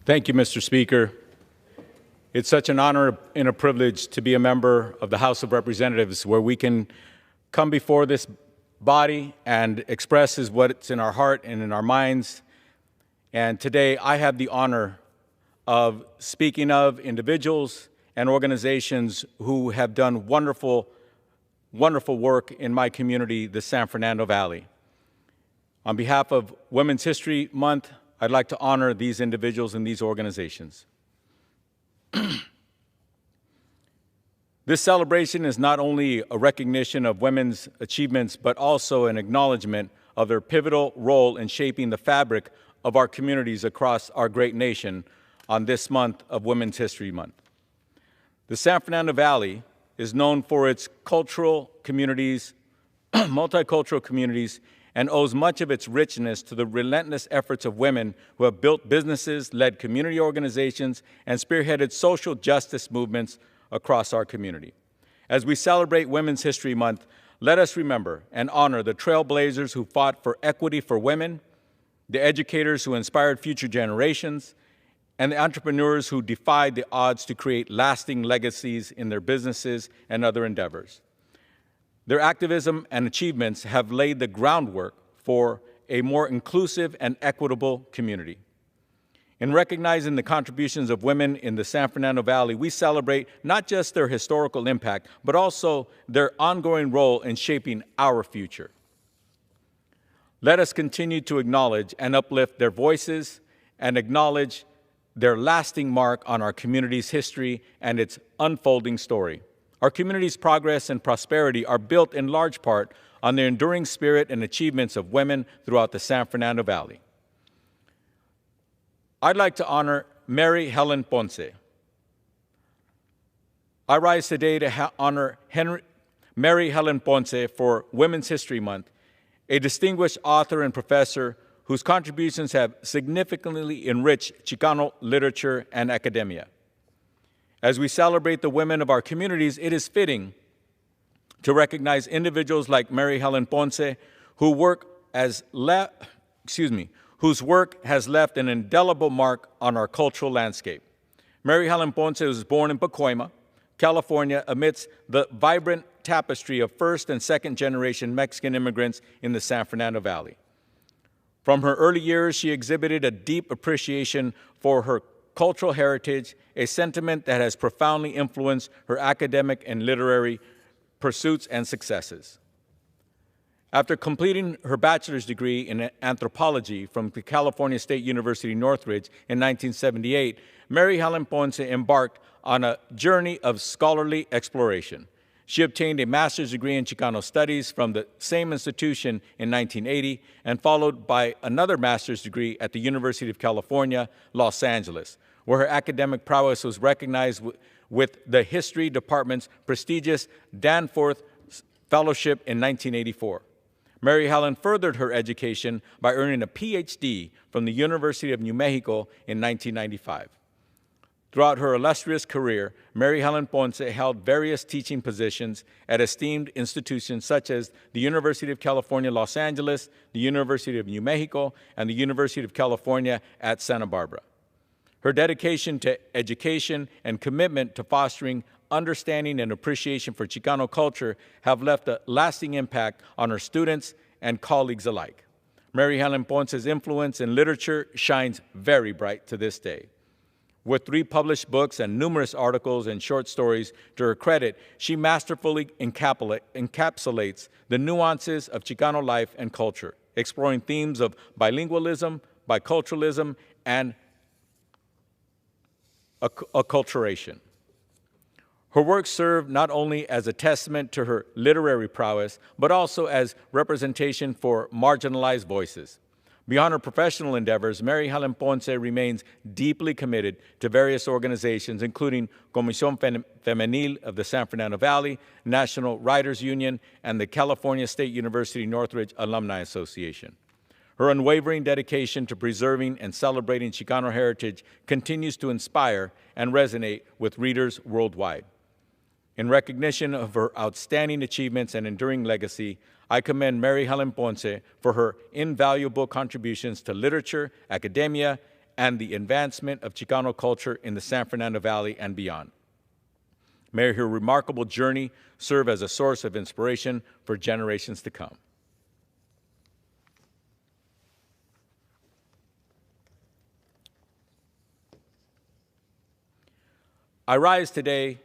Thank you, Mr. Speaker. It's such an honor and a privilege to be a member of the House of Representatives, where we can come before this body and express what's in our heart and in our minds. And today I have the honor of speaking of individuals and organizations who have done wonderful work in my community, the San Fernando Valley. On behalf of Women's History Month, I'd like to honor these individuals and these organizations. This celebration is not only a recognition of women's achievements, but also an acknowledgement of their pivotal role in shaping the fabric of our communities across our great nation on this month of Women's History Month. The San Fernando Valley is known for its cultural communities, multicultural communities, and owes much of its richness to the relentless efforts of women who have built businesses, led community organizations, and spearheaded social justice movements across our community. As we celebrate Women's History Month, let us remember and honor the trailblazers who fought for equity for women, the educators who inspired future generations, and the entrepreneurs who defied the odds to create lasting legacies in their businesses and other endeavors. Their activism and achievements have laid the groundwork for a more inclusive and equitable community. In recognizing the contributions of women in the San Fernando Valley, we celebrate not just their historical impact, but also their ongoing role in shaping our future. Let us continue to acknowledge and uplift their voices and acknowledge their lasting mark on our community's history and its unfolding story. Our community's progress and prosperity are built in large part on the enduring spirit and achievements of women throughout the San Fernando Valley. I'd like to honor Mary Helen Ponce. I rise today to honor Mary Helen Ponce for Women's History Month, a distinguished author and professor whose contributions have significantly enriched Chicano literature and academia. As we celebrate the women of our communities, it is fitting to recognize individuals like Mary Helen Ponce, whose work has left an indelible mark on our cultural landscape. Mary Helen Ponce was born in Pacoima, California, amidst the vibrant tapestry of first and second generation Mexican immigrants in the San Fernando Valley. From her early years, she exhibited a deep appreciation for her cultural heritage, a sentiment that has profoundly influenced her academic and literary pursuits and successes. After completing her bachelor's degree in anthropology from the California State University, Northridge in 1978, Mary Helen Ponce embarked on a journey of scholarly exploration. She obtained a master's degree in Chicano studies from the same institution in 1980 and followed by another master's degree at the University of California, Los Angeles, where her academic prowess was recognized with the History Department's prestigious Danforth Fellowship in 1984. Mary Helen furthered her education by earning a PhD from the University of New Mexico in 1995. Throughout her illustrious career, Mary Helen Ponce held various teaching positions at esteemed institutions such as the University of California, Los Angeles, the University of New Mexico, and the University of California at Santa Barbara. Her dedication to education and commitment to fostering understanding and appreciation for Chicano culture have left a lasting impact on her students and colleagues alike. Mary Helen Ponce's influence in literature shines very bright to this day. With 3 published books and numerous articles and short stories to her credit, she masterfully encapsulates the nuances of Chicano life and culture, exploring themes of bilingualism, biculturalism, and acculturation. Her work served not only as a testament to her literary prowess, but also as representation for marginalized voices. Beyond her professional endeavors, Mary Helen Ponce remains deeply committed to various organizations, including Comisión Femenil of the San Fernando Valley, National Writers Union, and the California State University Northridge Alumni Association. Her unwavering dedication to preserving and celebrating Chicano heritage continues to inspire and resonate with readers worldwide. In recognition of her outstanding achievements and enduring legacy, I commend Mary Helen Ponce for her invaluable contributions to literature, academia, and the advancement of Chicano culture in the San Fernando Valley and beyond. May her remarkable journey serve as a source of inspiration for generations to come. I rise today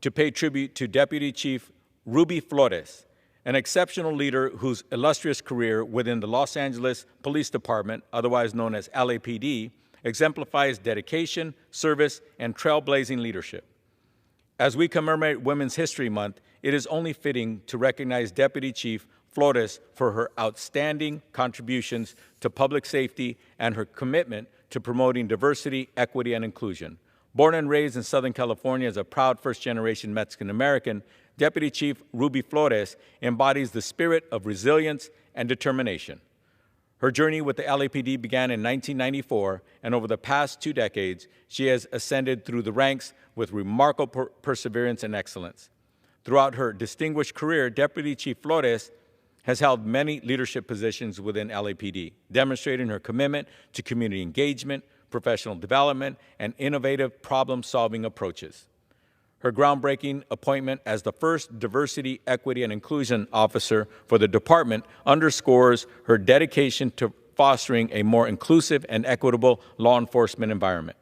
to pay tribute to Deputy Chief Ruby Flores, an exceptional leader whose illustrious career within the Los Angeles Police Department, otherwise known as LAPD, exemplifies dedication, service, and trailblazing leadership. As we commemorate Women's History Month, it is only fitting to recognize Deputy Chief Flores for her outstanding contributions to public safety and her commitment to promoting diversity, equity, and inclusion. Born and raised in Southern California as a proud first-generation Mexican-American, Deputy Chief Ruby Flores embodies the spirit of resilience and determination. Her journey with the LAPD began in 1994, and over the past 2 decades, she has ascended through the ranks with remarkable perseverance and excellence. Throughout her distinguished career, Deputy Chief Flores has held many leadership positions within LAPD, demonstrating her commitment to community engagement, professional development, and innovative problem-solving approaches. Her groundbreaking appointment as the first Diversity, Equity, and Inclusion Officer for the department underscores her dedication to fostering a more inclusive and equitable law enforcement environment.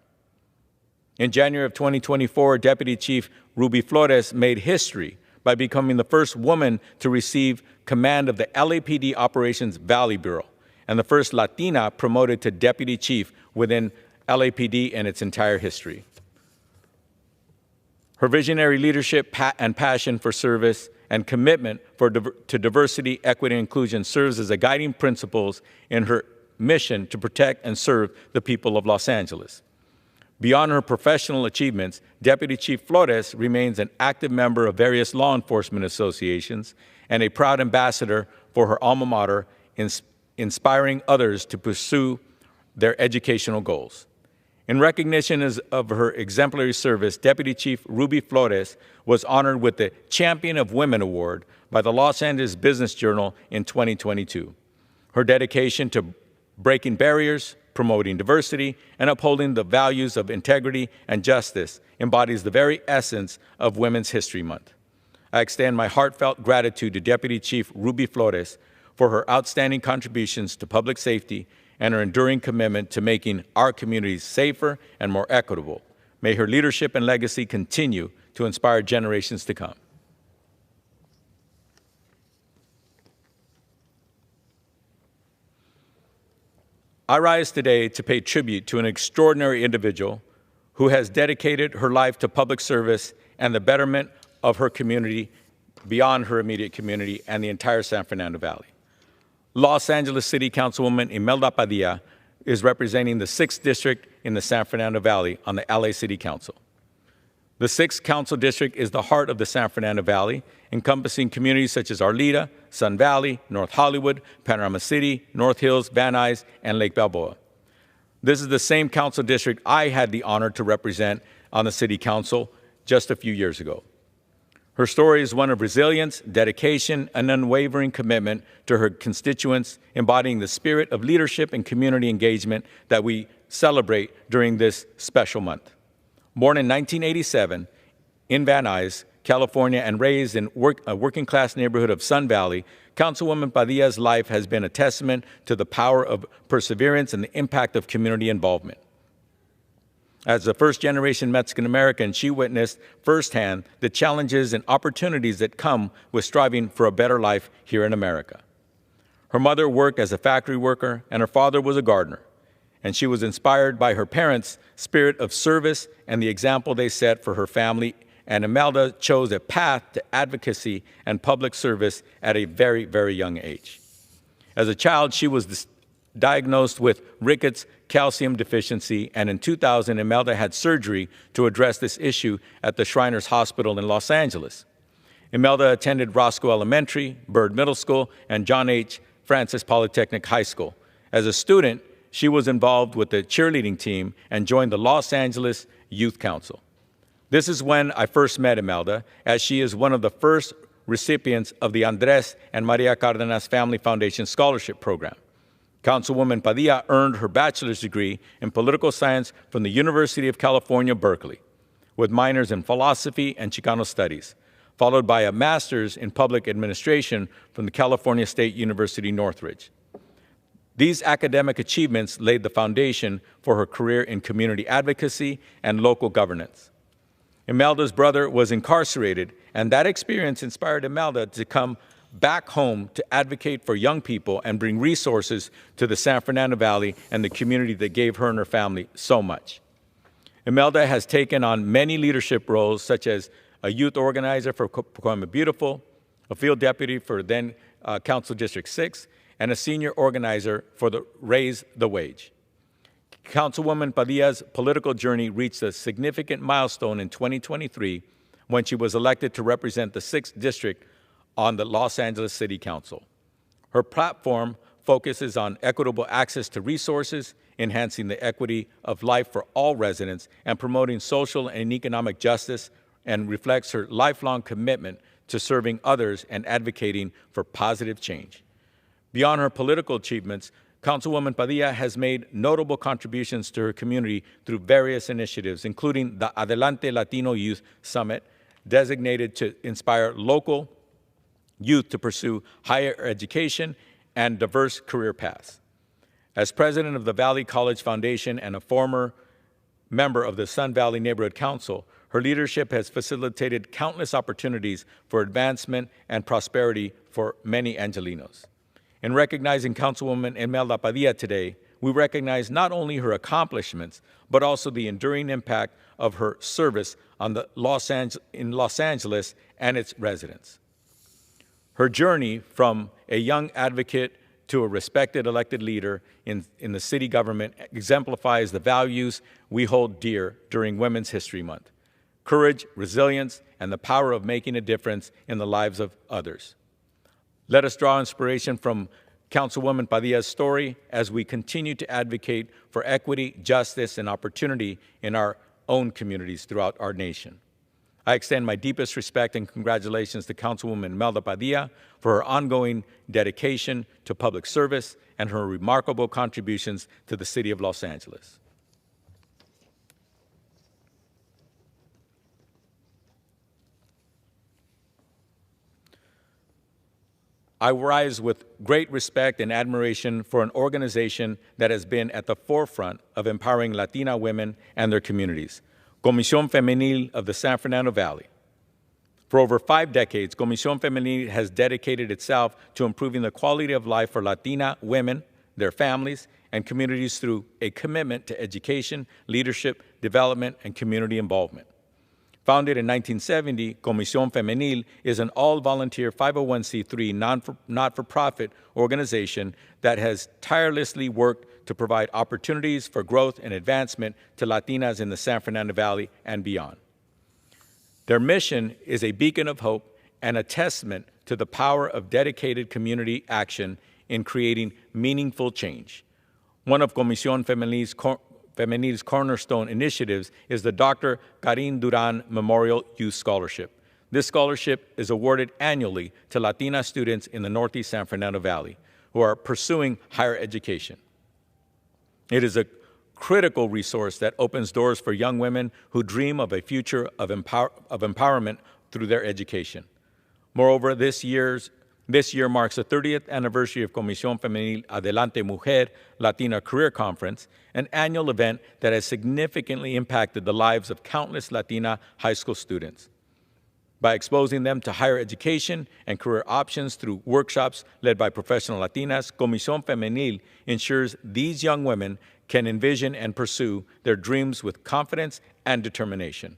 In January of 2024, Deputy Chief Ruby Flores made history by becoming the first woman to receive command of the LAPD Operations Valley Bureau, and the first Latina promoted to Deputy Chief within LAPD in its entire history. Her visionary leadership and passion for service and commitment to diversity, equity, and inclusion serves as a guiding principles in her mission to protect and serve the people of Los Angeles. Beyond her professional achievements, Deputy Chief Flores remains an active member of various law enforcement associations and a proud ambassador for her alma mater, inspiring others to pursue their educational goals. In recognition of her exemplary service, Deputy Chief Ruby Flores was honored with the Champion of Women Award by the Los Angeles Business Journal in 2022. Her dedication to breaking barriers, promoting diversity, and upholding the values of integrity and justice embodies the very essence of Women's History Month. I extend my heartfelt gratitude to Deputy Chief Ruby Flores for her outstanding contributions to public safety and her enduring commitment to making our communities safer and more equitable. May her leadership and legacy continue to inspire generations to come. I rise today to pay tribute to an extraordinary individual who has dedicated her life to public service and the betterment of her community beyond her immediate community and the entire San Fernando Valley. Los Angeles City Councilwoman Imelda Padilla is representing the 6th District in the San Fernando Valley on the LA City Council. The 6th Council District is the heart of the San Fernando Valley, encompassing communities such as Arleta, Sun Valley, North Hollywood, Panorama City, North Hills, Van Nuys, and Lake Balboa. This is the same council district I had the honor to represent on the City Council just a few years ago. Her story is one of resilience, dedication, and unwavering commitment to her constituents, embodying the spirit of leadership and community engagement that we celebrate during this special month. Born in 1987 in Van Nuys, California, and raised in a working-class neighborhood of Sun Valley, Councilwoman Padilla's life has been a testament to the power of perseverance and the impact of community involvement. As a first-generation Mexican-American, she witnessed firsthand the challenges and opportunities that come with striving for a better life here in America. Her mother worked as a factory worker, and her father was a gardener, and she was inspired by her parents' spirit of service and the example they set for her family, and Imelda chose a path to advocacy and public service at a very, very young age. As a child, she was diagnosed with rickets calcium deficiency, and in 2000, Imelda had surgery to address this issue at the Shriners Hospital in Los Angeles. Imelda attended Roscoe Elementary, Byrd Middle School, and John H. Francis Polytechnic High School. As a student, she was involved with the cheerleading team and joined the Los Angeles Youth Council. This is when I first met Imelda, as she is one of the first recipients of the Andres and Maria Cárdenas Family Foundation Scholarship Program. Councilwoman Padilla earned her bachelor's degree in political science from the University of California, Berkeley, with minors in philosophy and Chicano studies, followed by a master's in public administration from the California State University, Northridge. These academic achievements laid the foundation for her career in community advocacy and local governance. Imelda's brother was incarcerated, and that experience inspired Imelda to come back home to advocate for young people and bring resources to the San Fernando Valley and the community that gave her and her family so much. Imelda has taken on many leadership roles, such as a youth organizer for Pacoima Beautiful, a field deputy for then Council District 6, and a senior organizer for the Raise the Wage. Councilwoman Padilla's political journey reached a significant milestone in 2023 when she was elected to represent the 6th District on the Los Angeles City Council. Her platform focuses on equitable access to resources, enhancing the equity of life for all residents, and promoting social and economic justice, and reflects her lifelong commitment to serving others and advocating for positive change. Beyond her political achievements, Councilwoman Padilla has made notable contributions to her community through various initiatives, including the Adelante Latino Youth Summit, designated to inspire local youth to pursue higher education and diverse career paths. As president of the Valley College Foundation and a former member of the Sun Valley Neighborhood Council, her leadership has facilitated countless opportunities for advancement and prosperity for many Angelenos. In recognizing Councilwoman Imelda Padilla today, we recognize not only her accomplishments, but also the enduring impact of her service on in Los Angeles and its residents. Her journey from a young advocate to a respected elected leader in the city government exemplifies the values we hold dear during Women's History Month: courage, resilience, and the power of making a difference in the lives of others. Let us draw inspiration from Councilwoman Padilla's story as we continue to advocate for equity, justice, and opportunity in our own communities throughout our nation. I extend my deepest respect and congratulations to Councilwoman Imelda Padilla for her ongoing dedication to public service and her remarkable contributions to the city of Los Angeles. I rise with great respect and admiration for an organization that has been at the forefront of empowering Latina women and their communities, Comisión Femenil of the San Fernando Valley. For over 5 decades, Comisión Femenil has dedicated itself to improving the quality of life for Latina women, their families, and communities through a commitment to education, leadership, development, and community involvement. Founded in 1970, Comisión Femenil is an all-volunteer 501c3 not-for-profit organization that has tirelessly worked to provide opportunities for growth and advancement to Latinas in the San Fernando Valley and beyond. Their mission is a beacon of hope and a testament to the power of dedicated community action in creating meaningful change. One of Comisión Femenil's cornerstone initiatives is the Dr. Karin Duran Memorial Youth Scholarship. This scholarship is awarded annually to Latina students in the Northeast San Fernando Valley who are pursuing higher education. It is a critical resource that opens doors for young women who dream of a future of empowerment through their education. Moreover, this year marks the 30th anniversary of Comisión Femenil Adelante Mujer Latina Career Conference, an annual event that has significantly impacted the lives of countless Latina high school students. By exposing them to higher education and career options through workshops led by professional Latinas, Comisión Femenil ensures these young women can envision and pursue their dreams with confidence and determination.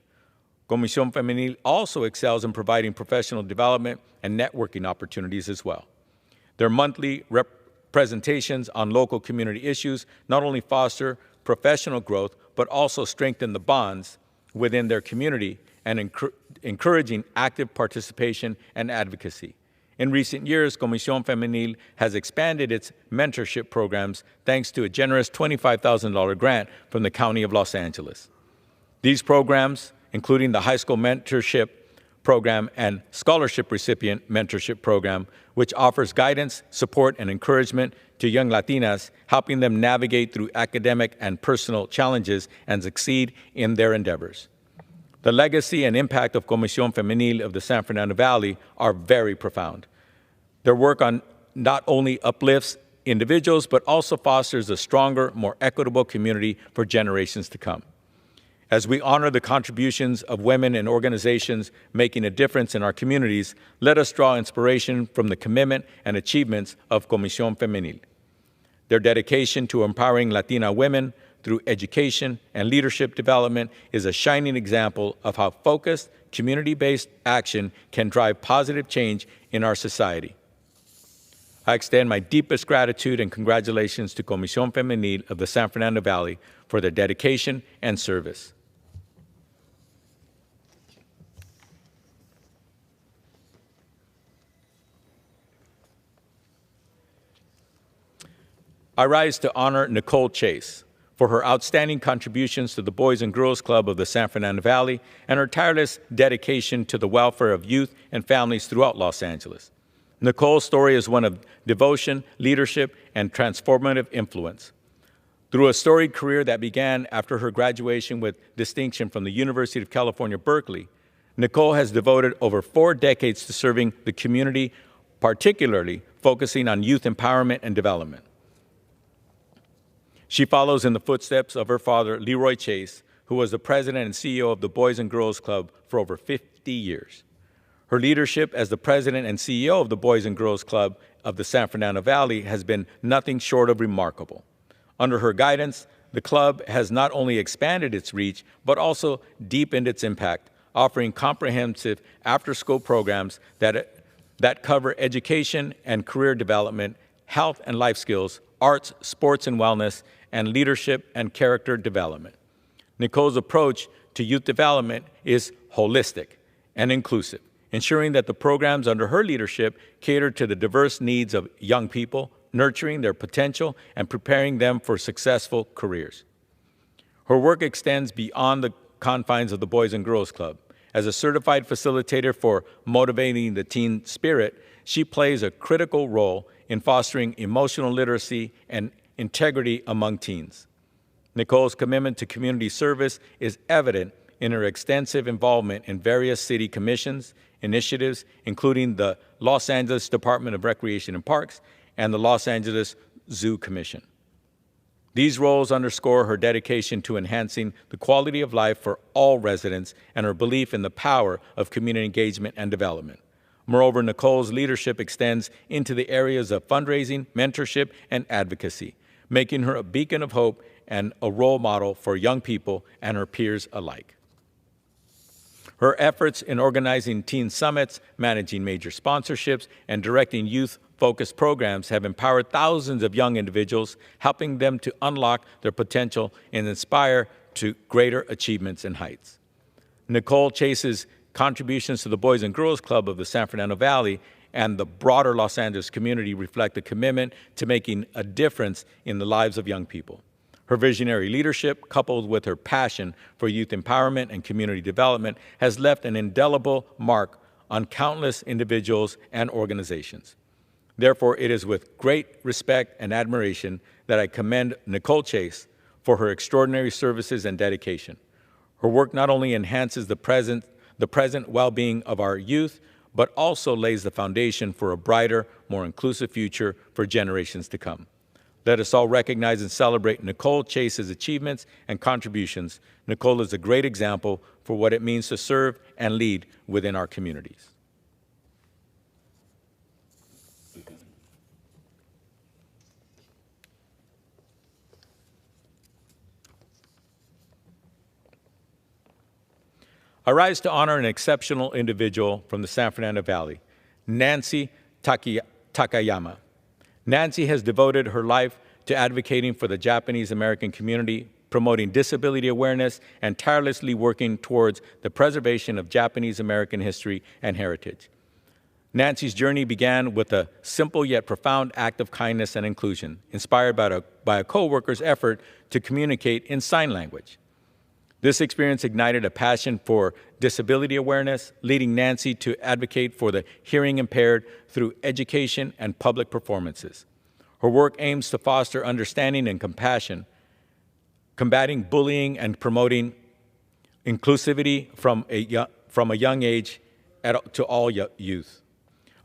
Comisión Femenil also excels in providing professional development and networking opportunities as well. Their monthly presentations on local community issues not only foster professional growth, but also strengthen the bonds within their community and encouraging active participation and advocacy. In recent years, Comisión Femenil has expanded its mentorship programs thanks to a generous $25,000 grant from the County of Los Angeles. These programs, including the high school mentorship program and scholarship recipient mentorship program, which offers guidance, support, and encouragement to young Latinas, helping them navigate through academic and personal challenges and succeed in their endeavors. The legacy and impact of Comisión Femenil of the San Fernando Valley are very profound. Their work not only uplifts individuals, but also fosters a stronger, more equitable community for generations to come. As we honor the contributions of women and organizations making a difference in our communities, let us draw inspiration from the commitment and achievements of Comisión Femenil. Their dedication to empowering Latina women through education and leadership development is a shining example of how focused, community-based action can drive positive change in our society. I extend my deepest gratitude and congratulations to Comisión Femenil of the San Fernando Valley for their dedication and service. I rise to honor Nicole Chase for her outstanding contributions to the Boys and Girls Club of the San Fernando Valley and her tireless dedication to the welfare of youth and families throughout Los Angeles. Nicole's story is one of devotion, leadership, and transformative influence. Through a storied career that began after her graduation with distinction from the University of California, Berkeley, Nicole has devoted over 4 decades to serving the community, particularly focusing on youth empowerment and development. She follows in the footsteps of her father, Leroy Chase, who was the president and CEO of the Boys and Girls Club for over 50 years. Her leadership as the president and CEO of the Boys and Girls Club of the San Fernando Valley has been nothing short of remarkable. Under her guidance, the club has not only expanded its reach, but also deepened its impact, offering comprehensive after-school programs that cover education and career development, health and life skills, arts, sports and wellness, and leadership and character development. Nicole's approach to youth development is holistic and inclusive, ensuring that the programs under her leadership cater to the diverse needs of young people, nurturing their potential and preparing them for successful careers. Her work extends beyond the confines of the Boys and Girls Club. As a certified facilitator for motivating the teen spirit, she plays a critical role in fostering emotional literacy and integrity among teens. Nicole's commitment to community service is evident in her extensive involvement in various city commissions, initiatives, including the Los Angeles Department of Recreation and Parks and the Los Angeles Zoo Commission. These roles underscore her dedication to enhancing the quality of life for all residents and her belief in the power of community engagement and development. Moreover, Nicole's leadership extends into the areas of fundraising, mentorship, and advocacy, making her a beacon of hope and a role model for young people and her peers alike. Her efforts in organizing teen summits, managing major sponsorships, and directing youth-focused programs have empowered thousands of young individuals, helping them to unlock their potential and inspire to greater achievements and heights. Nicole Chase's contributions to the Boys and Girls Club of the San Fernando Valley and the broader Los Angeles community reflect a commitment to making a difference in the lives of young people. Her visionary leadership, coupled with her passion for youth empowerment and community development, has left an indelible mark on countless individuals and organizations. Therefore, it is with great respect and admiration that I commend Nicole Chase for her extraordinary services and dedication. Her work not only enhances the present well-being of our youth, but also lays the foundation for a brighter, more inclusive future for generations to come. Let us all recognize and celebrate Nicole Chase's achievements and contributions. Nicole is a great example for what it means to serve and lead within our communities. I rise to honor an exceptional individual from the San Fernando Valley, Nancy Takayama. Nancy has devoted her life to advocating for the Japanese American community, promoting disability awareness, and tirelessly working towards the preservation of Japanese American history and heritage. Nancy's journey began with a simple yet profound act of kindness and inclusion, inspired by a co-worker's effort to communicate in sign language. This experience ignited a passion for disability awareness, leading Nancy to advocate for the hearing impaired through education and public performances. Her work aims to foster understanding and compassion, combating bullying and promoting inclusivity from a young age to all youth.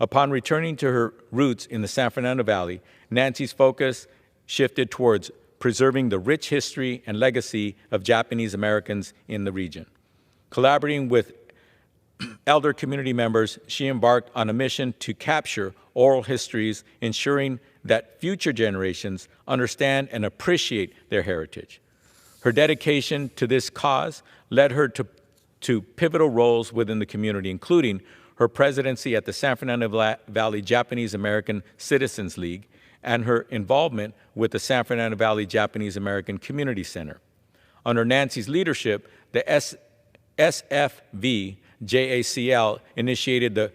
Upon returning to her roots in the San Fernando Valley, Nancy's focus shifted towards preserving the rich history and legacy of Japanese Americans in the region. Collaborating with elder community members, she embarked on a mission to capture oral histories, ensuring that future generations understand and appreciate their heritage. Her dedication to this cause led her to pivotal roles within the community, including her presidency at the San Fernando Valley Japanese American Citizens League and her involvement with the San Fernando Valley Japanese American Community Center. Under Nancy's leadership, the SFV JACL initiated the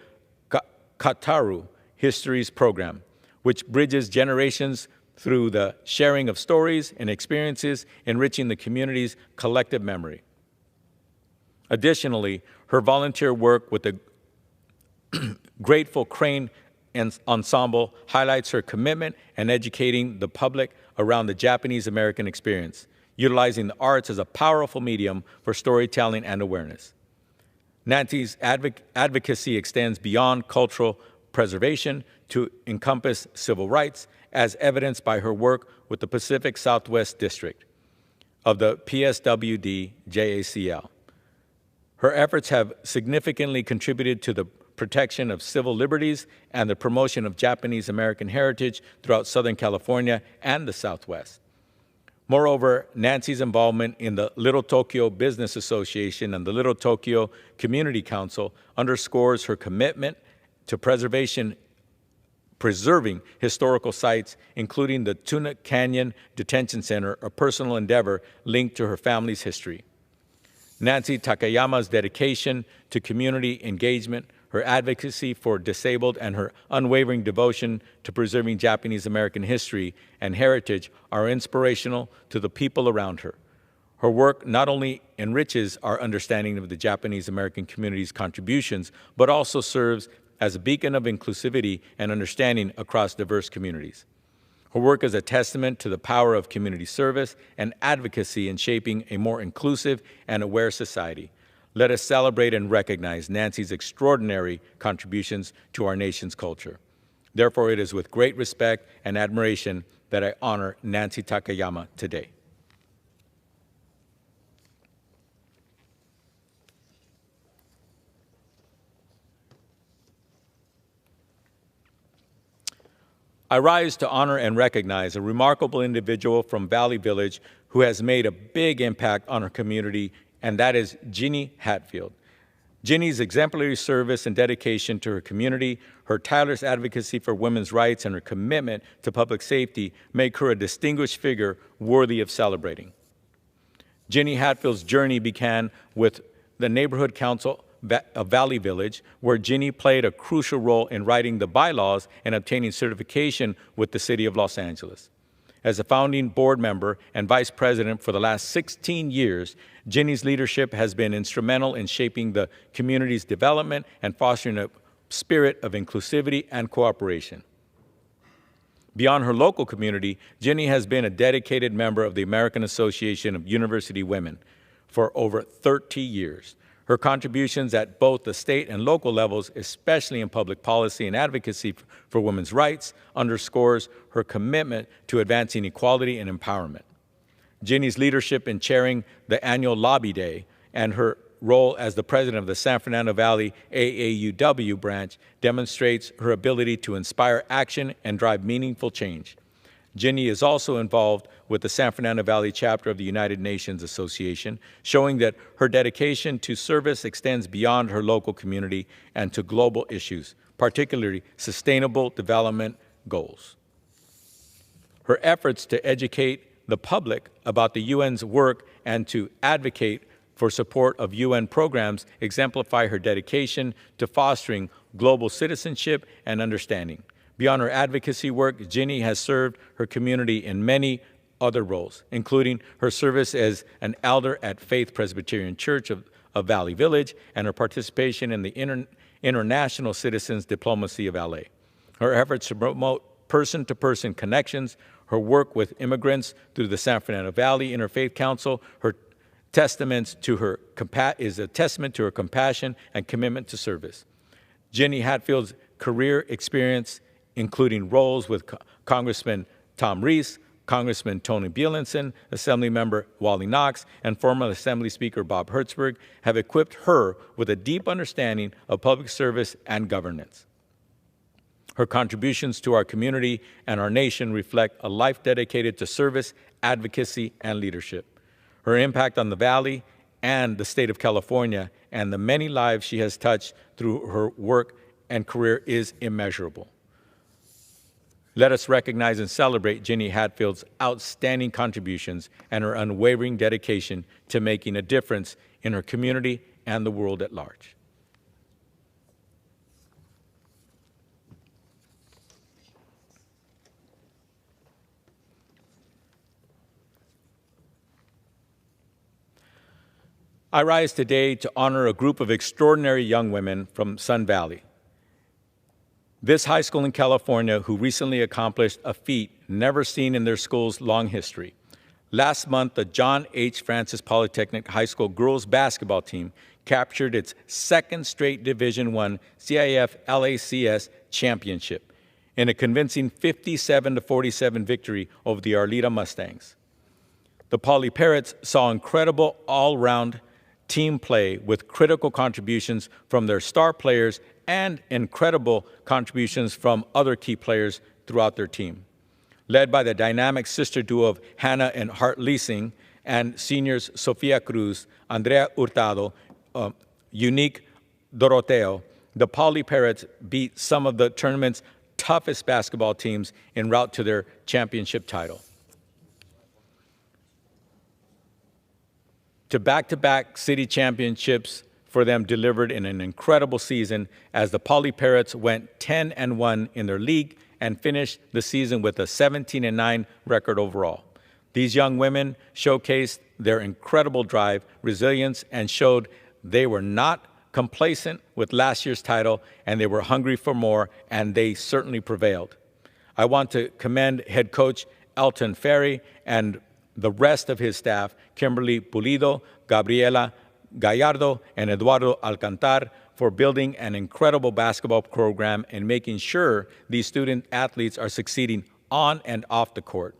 Kataru Histories Program, which bridges generations through the sharing of stories and experiences, enriching the community's collective memory. Additionally, her volunteer work with the Grateful Crane Ensemble highlights her commitment in educating the public around the Japanese American experience, utilizing the arts as a powerful medium for storytelling and awareness. Nancy's advocacy extends beyond cultural preservation to encompass civil rights, as evidenced by her work with the Pacific Southwest District of the PSWD JACL. Her efforts have significantly contributed to the protection of civil liberties and the promotion of Japanese American heritage throughout Southern California and the Southwest. Moreover, Nancy's involvement in the Little Tokyo Business Association and the Little Tokyo Community Council underscores her commitment to preserving historical sites, including the Tuna Canyon Detention Center, a personal endeavor linked to her family's history. Nancy Takayama's dedication to community engagement, her advocacy for disabled, and her unwavering devotion to preserving Japanese American history and heritage are inspirational to the people around her. Her work not only enriches our understanding of the Japanese American community's contributions, but also serves as a beacon of inclusivity and understanding across diverse communities. Her work is a testament to the power of community service and advocacy in shaping a more inclusive and aware society. Let us celebrate and recognize Nancy's extraordinary contributions to our nation's culture. Therefore, it is with great respect and admiration that I honor Nancy Takayama today. I rise to honor and recognize a remarkable individual from Valley Village who has made a big impact on our community, and that is Ginny Hatfield. Ginny's exemplary service and dedication to her community, her tireless advocacy for women's rights, and her commitment to public safety make her a distinguished figure worthy of celebrating. Ginny Hatfield's journey began with the Neighborhood Council of Valley Village, where Ginny played a crucial role in writing the bylaws and obtaining certification with the City of Los Angeles. As a founding board member and vice president for the last 16 years, Ginny's leadership has been instrumental in shaping the community's development and fostering a spirit of inclusivity and cooperation. Beyond her local community, Ginny has been a dedicated member of the American Association of University Women for over 30 years. Her contributions at both the state and local levels, especially in public policy and advocacy for women's rights, underscores her commitment to advancing equality and empowerment. Ginny's leadership in chairing the annual Lobby Day and her role as the president of the San Fernando Valley AAUW branch demonstrates her ability to inspire action and drive meaningful change. Ginny is also involved with the San Fernando Valley chapter of the United Nations Association, showing that her dedication to service extends beyond her local community and to global issues, particularly sustainable development goals. Her efforts to educate the public about the UN's work and to advocate for support of UN programs exemplify her dedication to fostering global citizenship and understanding. Beyond her advocacy work, Ginny has served her community in many other roles, including her service as an elder at Faith Presbyterian Church of Valley Village and her participation in the International Citizens Diplomacy of LA. Her efforts to promote person-to-person connections, her work with immigrants through the San Fernando Valley Interfaith Council, is a testament to her compassion and commitment to service. Ginny Hatfield's career experience, including roles with Congressman Tom Reese, Congressman Tony Bielenson, Assemblymember Wally Knox, and former Assembly Speaker Bob Hertzberg, have equipped her with a deep understanding of public service and governance. Her contributions to our community and our nation reflect a life dedicated to service, advocacy, and leadership. Her impact on the Valley and the state of California and the many lives she has touched through her work and career is immeasurable. Let us recognize and celebrate Ginny Hatfield's outstanding contributions and her unwavering dedication to making a difference in her community and the world at large. I rise today to honor a group of extraordinary young women from Sun Valley. This high school in California who recently accomplished a feat never seen in their school's long history. Last month, the John H. Francis Polytechnic High School girls basketball team captured its second straight Division I CIF LACS championship in a convincing 57-47 victory over the Arleta Mustangs. The Poly Parrots saw incredible all-round team play with critical contributions from their star players and incredible contributions from other key players throughout their team. Led by the dynamic sister duo of Hannah and Hart Leasing and seniors Sofia Cruz, Andrea Hurtado, Unique Doroteo, the Poly Parrots beat some of the tournament's toughest basketball teams en route to their championship title. To back-to-back city championships for them delivered in an incredible season as the Poly Parrots went 10-1 in their league and finished the season with a 17-9 record overall. These young women showcased their incredible drive, resilience, and showed they were not complacent with last year's title, and they were hungry for more, and they certainly prevailed. I want to commend head coach Elton Ferry and the rest of his staff, Kimberly Pulido, Gabriela Gallardo, and Eduardo Alcantar, for building an incredible basketball program and making sure these student athletes are succeeding on and off the court.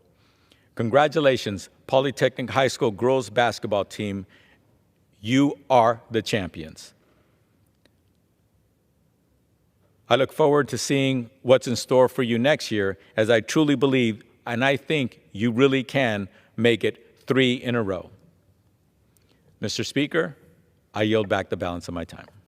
Congratulations, Polytechnic High School girls basketball team. You are the champions. I look forward to seeing what's in store for you next year, as I truly believe, and I think you really can make it 3 in a row. Mr. Speaker, I yield back the balance of my time.